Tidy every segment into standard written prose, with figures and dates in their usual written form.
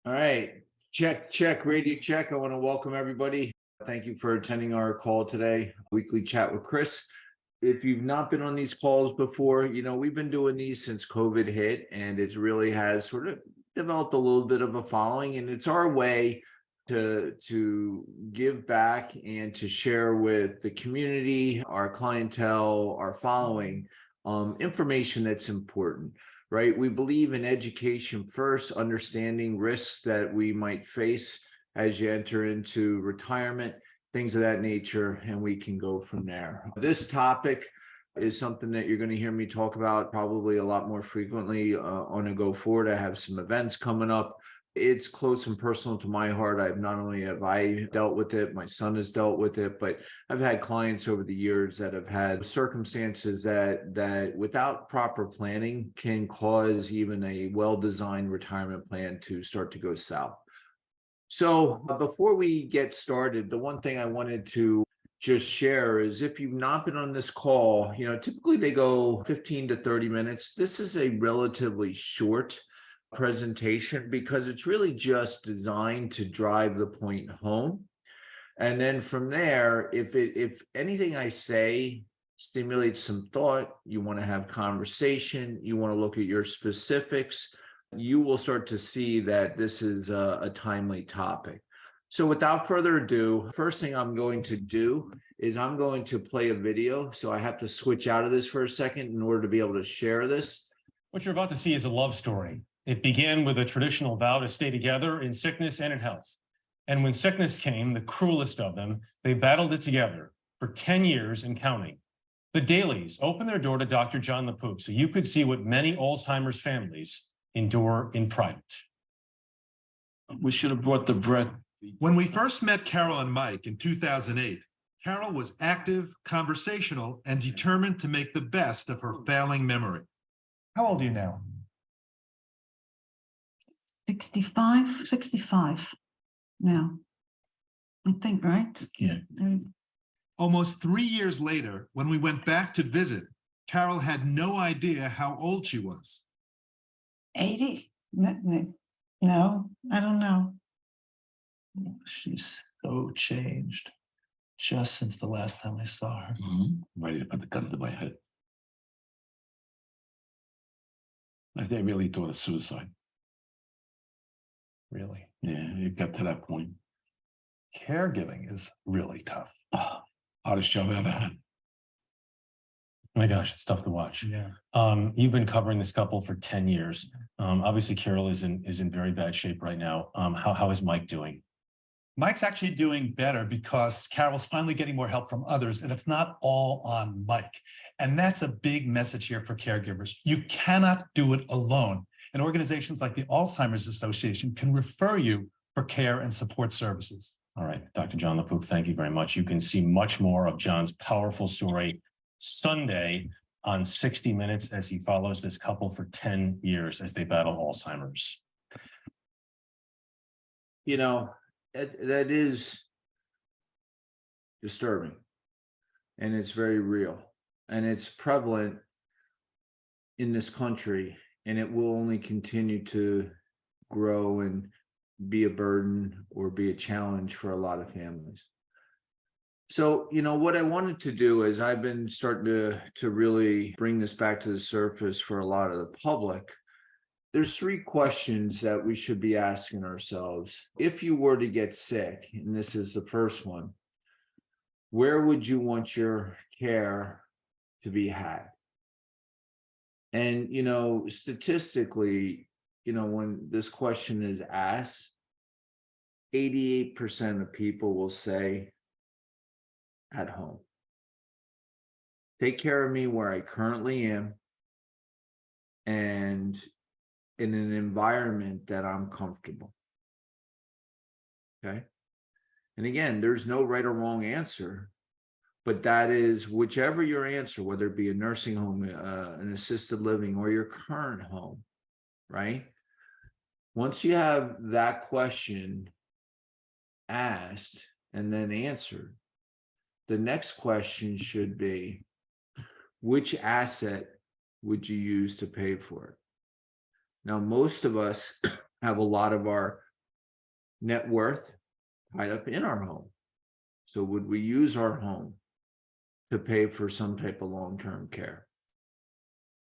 All right. Check, radio check. I want to welcome everybody. Thank you for attending our call today, weekly chat with Chris. If you've not been on these calls before, we've been doing these since COVID hit, and it really has sort of developed a little bit of a following. And it's our way to give back and to share with the community, our clientele, our following, information that's important. Right? We believe in education first, understanding risks that we might face as you enter into retirement, things of that nature, and we can go from there. This topic is something that you're going to hear me talk about probably a lot more frequently on a go forward. I have some events coming up. It's close and personal to my heart. I've not only have I dealt with it, my son has dealt with it, but I've had clients over the years that have had circumstances that without proper planning can cause even a well-designed retirement plan to start to go south. So before we get started, the one thing I wanted to just share is if you've not been on this call, typically they go 15 to 30 minutes. This is a relatively short presentation because it's really just designed to drive the point home. And then from there, if anything I say stimulates some thought, you want to have conversation, you want to look at your specifics, you will start to see that this is a timely topic. So without further ado, first thing I'm going to do is I'm going to play a video. So I have to switch out of this for a second in order to be able to share this. What you're about to see is a love story. It began with a traditional vow to stay together in sickness and in health. And when sickness came, the cruelest of them, they battled it together for 10 years and counting. The Dailies opened their door to Dr. John LaPook so you could see what many Alzheimer's families endure in private. We should have brought the bread. When we first met Carol and Mike in 2008, Carol was active, conversational, and determined to make the best of her failing memory. How old are you now? 65 now, I think, right? Yeah. Almost 3 years later, when we went back to visit, Carol had no idea how old she was. 80? No, I don't know. She's so changed just since the last time I saw her. Ready to put the gun to my head. I think I really thought of suicide. Really. Yeah, it got to that point. Caregiving is really tough. Hardest job I ever had. My gosh, it's tough to watch. Yeah. You've been covering this couple for 10 years. Obviously, Carol is in very bad shape right now. How is Mike doing? Mike's actually doing better because Carol's finally getting more help from others, and it's not all on Mike. And that's a big message here for caregivers. You cannot do it alone. And organizations like the Alzheimer's Association can refer you for care and support services. All right, Dr. John LaPook, thank you very much. You can see much more of John's powerful story Sunday on 60 Minutes as he follows this couple for 10 years as they battle Alzheimer's. That is disturbing, and it's very real, and it's prevalent in this country, and it will only continue to grow and be a burden or be a challenge for a lot of families. So, what I wanted to do is I've been starting to really bring this back to the surface for a lot of the public. There's 3 questions that we should be asking ourselves. If you were to get sick, and this is the first one, where would you want your care to be had? And, statistically, when this question is asked, 88% of people will say at home. Take care of me where I currently am and in an environment that I'm comfortable. Okay. And again, there's no right or wrong answer, but that is whichever your answer, whether it be a nursing home, an assisted living, or your current home, right? Once you have that question asked and then answered, the next question should be, which asset would you use to pay for it? Now, most of us have a lot of our net worth tied up in our home. So would we use our home to pay for some type of long-term care?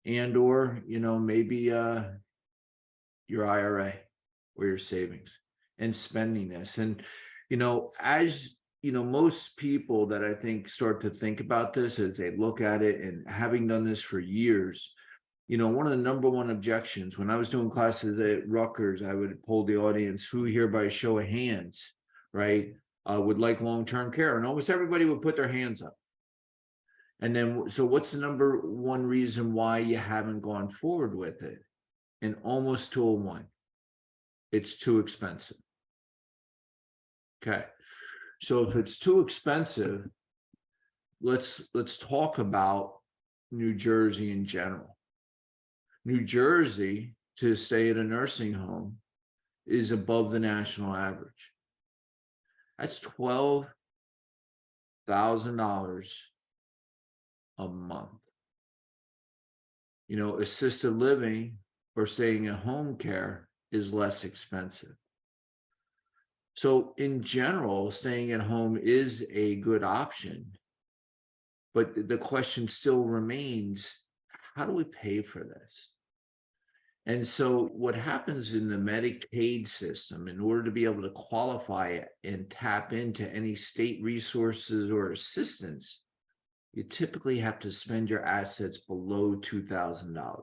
And or, maybe your IRA or your savings and spending this. And, as most people that I think start to think about this as they look at it, and having done this for years, one of the number one objections when I was doing classes at Rutgers, I would poll the audience, who here by show of hands, right, would like long-term care, and almost everybody would put their hands up. And then, so what's the number one reason why you haven't gone forward with it? And almost 201, it's too expensive. Okay, so if it's too expensive, let's talk about New Jersey in general. New Jersey, to stay at a nursing home, is above the national average. That's $12,000 a month. Assisted living or staying at home care is less expensive. So in general, staying at home is a good option. But the question still remains, how do we pay for this? And so what happens in the Medicaid system, in order to be able to qualify and tap into any state resources or assistance, you typically have to spend your assets below $2,000.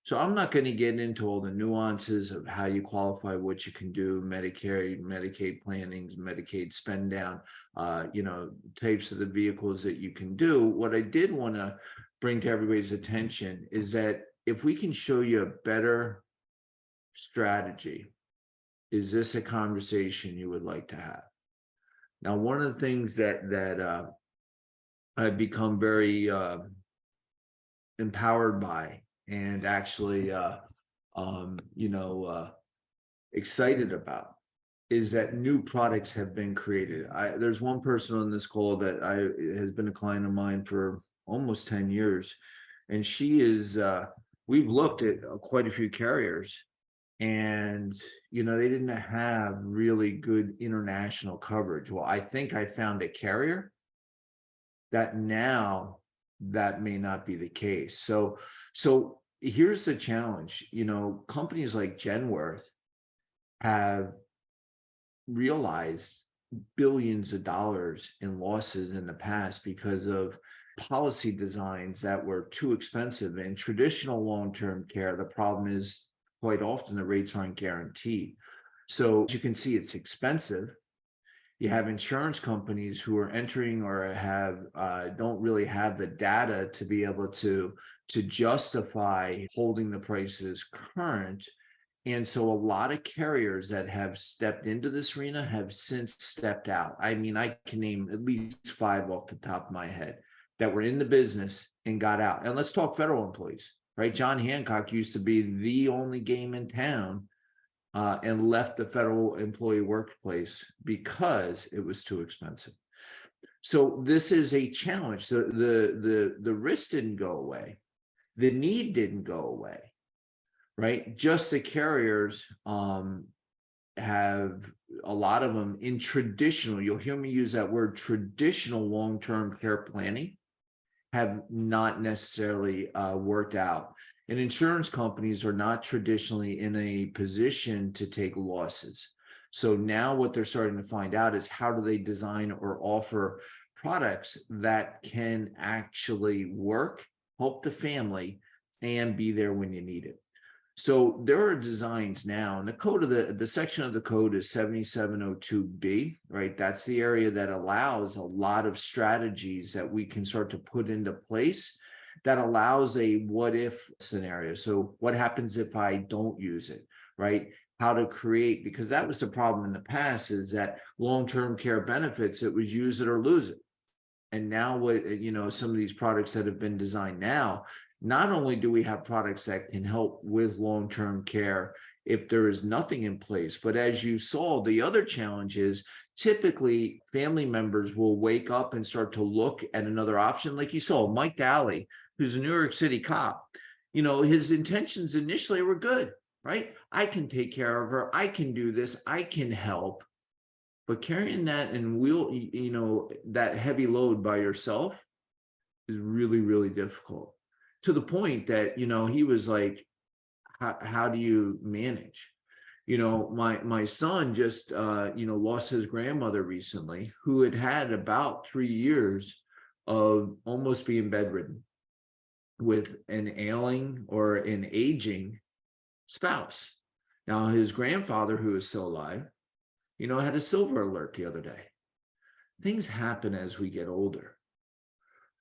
So I'm not going to get into all the nuances of how you qualify, what you can do, Medicare, Medicaid plannings, Medicaid spend down, types of the vehicles that you can do. What I did want to bring to everybody's attention is that if we can show you a better strategy, is this a conversation you would like to have? Now, one of the things that I've become very empowered by, and actually excited about, is that new products have been created. There's one person on this call that has been a client of mine for almost 10 years, and she is we've looked at quite a few carriers, and they didn't have really good international coverage. Well, I think I found a carrier that now that may not be the case. So here's the challenge. Companies like Genworth have realized billions of dollars in losses in the past because of policy designs that were too expensive. In traditional long-term care, the problem is quite often the rates aren't guaranteed. So as you can see, it's expensive. You have insurance companies who are entering or don't really have the data to be able to justify holding the prices current. And so a lot of carriers that have stepped into this arena have since stepped out. I mean, I can name at least 5 off the top of my head that were in the business and got out. And let's talk federal employees, right? John Hancock used to be the only game in town and left the federal employee workplace because it was too expensive. So this is a challenge. The risk didn't go away. The need didn't go away, right? Just the carriers have a lot of them in traditional, you'll hear me use that word, traditional long-term care planning, have not necessarily worked out. And insurance companies are not traditionally in a position to take losses. So now what they're starting to find out is how do they design or offer products that can actually work, help the family, and be there when you need it. So there are designs now, and the code of the section of the code is 7702B, right? That's the area that allows a lot of strategies that we can start to put into place that allows a what if scenario. So what happens if I don't use it, right? How to create, because that was the problem in the past, is that long-term care benefits, it was use it or lose it. And now what, some of these products that have been designed now, not only do we have products that can help with long-term care if there is nothing in place, but as you saw, the other challenge is typically family members will wake up and start to look at another option. Like you saw Mike Daly, who's a New York City cop, his intentions initially were good. right? I can take care of her. I can do this. I can help. But carrying that and that heavy load by yourself is really, really difficult, to the point that, he was like, how do you manage? My son just, lost his grandmother recently, who had about 3 years of almost being bedridden with an ailing or an aging spouse. Now, his grandfather, who is still alive, had a silver alert the other day. Things happen as we get older.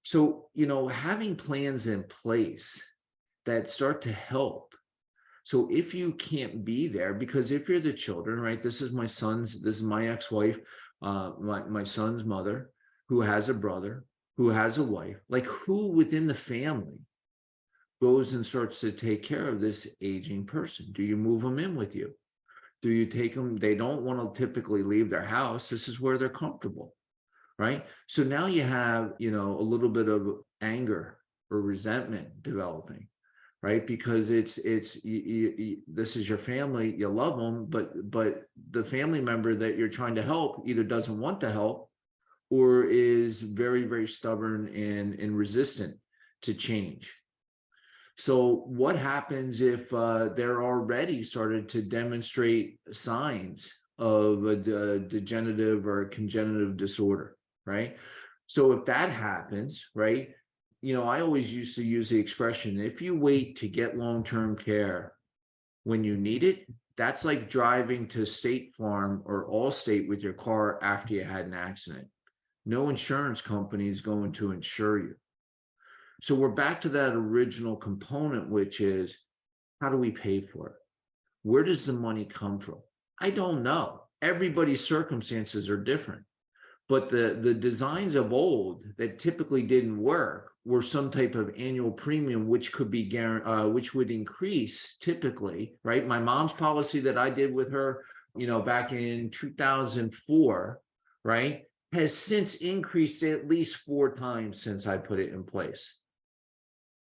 So, having plans in place that start to help. So if you can't be there, because if you're the children, right, this is my ex-wife, my son's mother, who has a brother, who has a wife, like who within the family goes and starts to take care of this aging person? Do you move them in with you? Do you take them? They don't want to typically leave their house. This is where they're comfortable, right? So now you have, a little bit of anger or resentment developing, right? Because this is your family, you love them, but the family member that you're trying to help either doesn't want to help or is very, very stubborn and resistant to change. So what happens if they're already started to demonstrate signs of a degenerative or congenitive disorder, right? So if that happens, right, I always used to use the expression, if you wait to get long-term care when you need it, that's like driving to State Farm or Allstate with your car after you had an accident. No insurance company is going to insure you. So we're back to that original component, which is, how do we pay for it? Where does the money come from? I don't know. Everybody's circumstances are different. But the designs of old that typically didn't work were some type of annual premium, which could be which would increase typically, right? My mom's policy that I did with her, back in 2004, right, has since increased at least 4 times since I put it in place.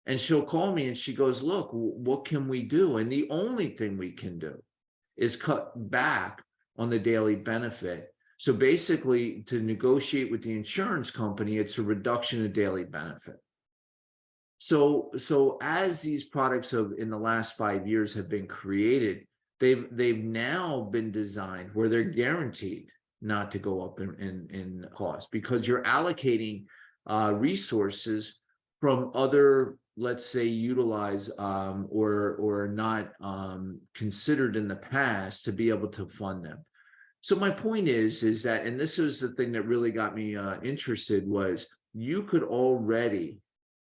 And she'll call me and she goes, look, what can we do? And the only thing we can do is cut back on the daily benefit. So basically, to negotiate with the insurance company, it's a reduction of daily benefit. So as these products in the last 5 years have been created, they've now been designed where they're guaranteed not to go up in cost, because you're allocating resources from other, let's say, utilized or not considered in the past to be able to fund them. So my point is that, and this was the thing that really got me interested, was you could already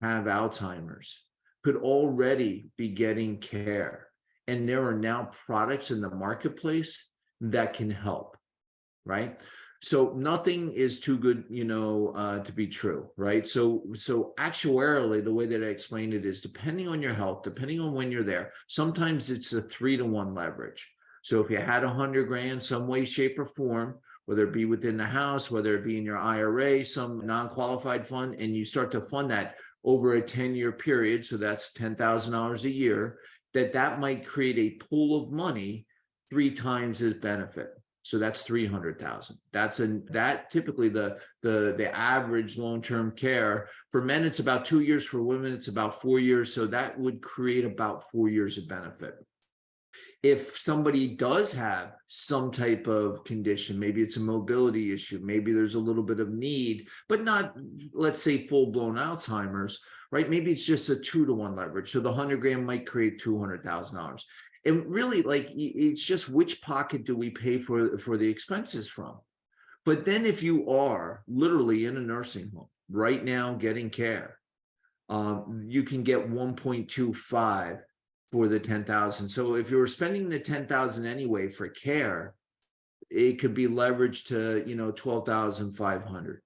have Alzheimer's, could already be getting care. And there are now products in the marketplace that can help, right? So nothing is too good, to be true, right? So actuarially, the way that I explained it is, depending on your health, depending on when you're there, sometimes it's a 3-to-1 leverage. So if you had 100 grand, some way, shape, or form, whether it be within the house, whether it be in your IRA, some non-qualified fund, and you start to fund that over a 10-year period, so that's $10,000 a year, that might create a pool of money 3 times as benefit. So that's 300,000. That typically the average long-term care for men, it's about 2 years. For women, it's about 4 years. So that would create about 4 years of benefit. If somebody does have some type of condition, maybe it's a mobility issue, maybe there's a little bit of need, but not, let's say, full-blown Alzheimer's, right? Maybe it's just a 2-to-1 leverage. So the 100 grand might create $200,000. And really, like, it's just which pocket do we pay for the expenses from? But then if you are literally in a nursing home right now getting care, you can get 1.25 for the 10,000. So if you were spending the 10,000 anyway for care, it could be leveraged to 12,500.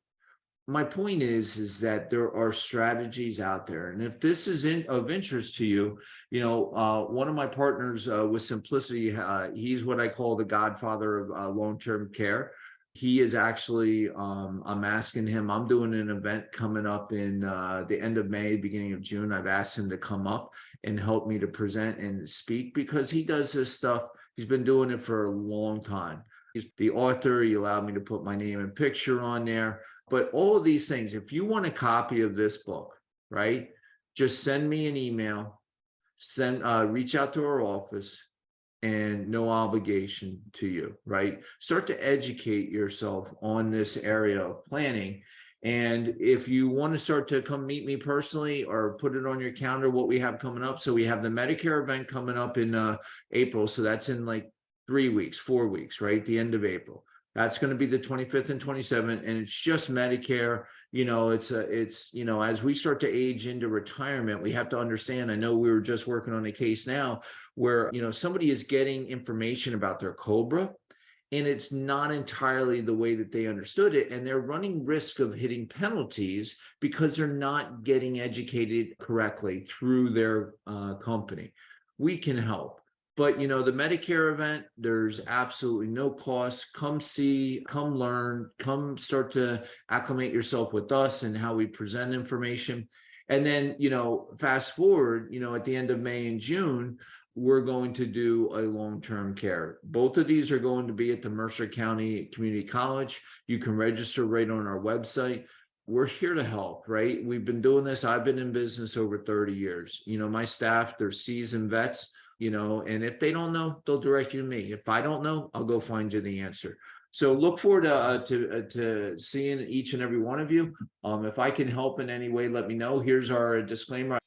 My point is that there are strategies out there, and if this is of interest to you, one of my partners with Simplicity, he's what I call the godfather of long-term care. He is actually, I'm asking him, I'm doing an event coming up in the end of May, beginning of June. I've asked him to come up and help me to present and speak because he does this stuff. He's been doing it for a long time. He's the author. He allowed me to put my name and picture on there. But all of these things, if you want a copy of this book, right, just send me an email, reach out to our office, and no obligation to you, right? Start to educate yourself on this area of planning. And if you want to start to come meet me personally or put it on your calendar, what we have coming up. So we have the Medicare event coming up in April. So that's in like 3 weeks, 4 weeks, right? The end of April. That's going to be the 25th and 27th. And it's just Medicare. You know, it's you know, as we start to age into retirement, we have to understand, I know we were just working on a case now where, you know, somebody is getting information about their COBRA and it's not entirely the way that they understood it. And they're running risk of hitting penalties because they're not getting educated correctly through their company. We can help. But, you know, the Medicare event, there's absolutely no cost. Come see, come learn, come start to acclimate yourself with us and how we present information. And then, you know, fast forward, you know, at the end of May and June, we're going to do a long-term care. Both of these are going to be at the Mercer County Community College. You can register right on our website. We're here to help, right? We've been doing this. I've been in business over 30 years. You know, my staff, they're seasoned vets. You know, and if they don't know, they'll direct you to me. If I don't know, I'll go find you the answer. So look forward to seeing each and every one of you. If I can help in any way, let me know. Here's our disclaimer.